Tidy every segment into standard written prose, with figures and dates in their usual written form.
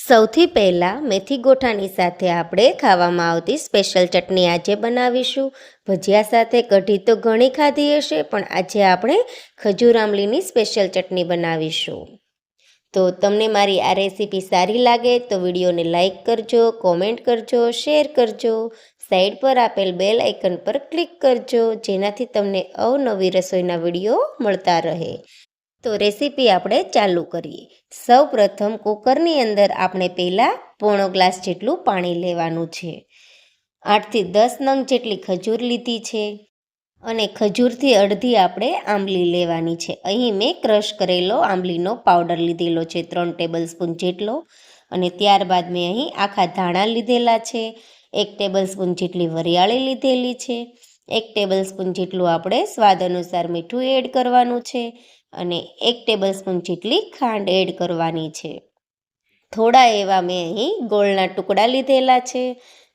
સૌથી પહેલાં મેથી ગોઠાની સાથે આપણે ખાવામાં આવતી સ્પેશિયલ ચટણી આજે બનાવીશું. ભજીયા સાથે કઢી તો ઘણી ખાધી હશે, પણ આજે આપણે ખજૂર આમલીની સ્પેશિયલ ચટણી બનાવીશું. તો તમને મારી આ રેસીપી સારી લાગે તો વિડીયોને લાઈક કરજો, કોમેન્ટ કરજો, શેર કરજો. સાઈડ પર આપેલ બેલ આઇકન પર ક્લિક કરજો, જેનાથી તમને અવનવી રસોઈના વિડીયો મળતા રહે. તો રેસીપી આપણે ચાલુ કરીએ. સૌ પ્રથમ કુકરની અંદર આપણે પહેલાં પોણો ગ્લાસ જેટલું પાણી લેવાનું છે. 8થી 10 નંગ જેટલી ખજૂર લીધી છે અને ખજૂરથી અડધી આપણે આંબલી લેવાની છે. અહીં મેં ક્રશ કરેલો આંબલીનો પાવડર લીધેલો છે 3 ટેબલ સ્પૂન જેટલો. અને ત્યારબાદ મેં અહીં આખા ધાણા લીધેલા છે. 1 ટેબલ સ્પૂન જેટલી વરિયાળી લીધેલી છે. 1 ટેબલ સ્પૂન જેટલું આપણે સ્વાદ અનુસાર મીઠું એડ કરવાનું છે અને 1 ટેબલ સ્પૂન જેટલી ખાંડ એડ કરવાની છે. થોડા એવા મેં અહીં ગોળના ટુકડા લીધેલા છે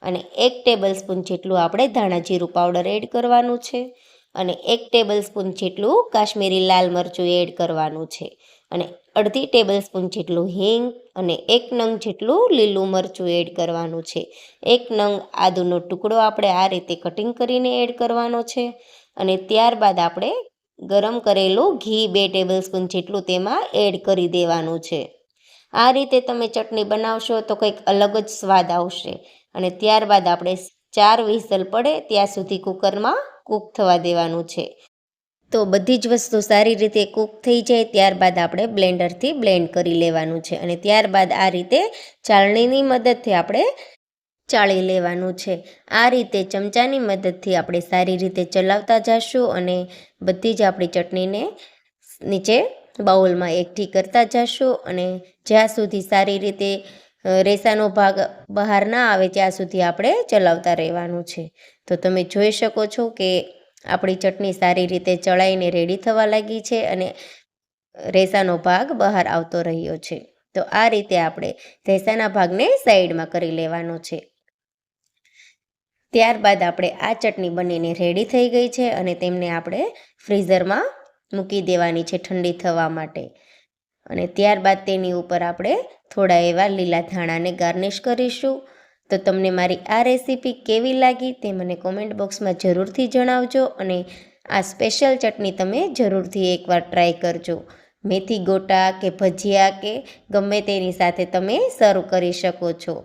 અને 1 ટેબલ સ્પૂન જેટલું આપણે ધાણા જીરું પાવડર એડ કરવાનું છે અને 1 ટેબલ સ્પૂન જેટલું કાશ્મીરી લાલ મરચું એડ કરવાનું છે અને અડધી ટેબલ સ્પૂન જેટલું હિંગ અને 1 નંગ જેટલું લીલું મરચું એડ કરવાનું છે. 1 નંગ આદુનો ટુકડો આપણે આ રીતે કટિંગ કરીને એડ કરવાનો છે અને ત્યારબાદ આપણે ગરમ કરેલું ઘી 2 ટેબલ સ્પૂન જેટલું તેમાં એડ કરી દેવાનું છે. આ રીતે તમે ચટણી બનાવશો તો કંઈક અલગ જ સ્વાદ આવશે. અને ત્યારબાદ આપણે 4 વિસલ પડે ત્યાં સુધી કુકરમાં કૂક થવા દેવાનું છે. તો બધી જ વસ્તુ સારી રીતે કૂક થઈ જાય ત્યારબાદ આપણે બ્લેન્ડરથી બ્લેન્ડ કરી લેવાનું છે અને ત્યારબાદ આ રીતે ચાળણીની મદદથી આપણે ચાળી લેવાનું છે. આ રીતે ચમચાની મદદથી આપણે સારી રીતે ચલાવતા જઈશું અને બધી જ આપણી ચટણીને નીચે બાઉલમાં એકઠી કરતા જઈશું અને જ્યાં સુધી સારી રીતે રેસાનો ભાગ બહાર ના આવે ત્યાં સુધી આપણે ચલાવતા રહેવાનું છે. તો તમે જોઈ શકો છો કે આપણી ચટણી સારી રીતે ચડાઈને રેડી થવા લાગી છે અને રેસાનો ભાગ બહાર આવતો રહ્યો છે. તો આ રીતે આપણે રેસાના ભાગને સાઈડમાં કરી લેવાનો છે. ત્યારબાદ આપણે આ ચટણી બનીને રેડી થઈ ગઈ છે અને તેમને આપણે ફ્રીઝરમાં મૂકી દેવાની છે ઠંડી થવા માટે. અને ત્યારબાદ તેની ઉપર આપણે થોડા એવા લીલા ધાણાને ગાર્નિશ કરીશું. તો તમને મારી આ રેસીપી કેવી લાગી તે મને કોમેન્ટ બોક્સમાં જરૂરથી જણાવજો અને આ સ્પેશિયલ ચટણી તમે જરૂરથી એકવાર ટ્રાય કરજો. મેથી ગોટા કે ભજીયા કે ગમે તેની સાથે તમે સર્વ કરી શકો છો.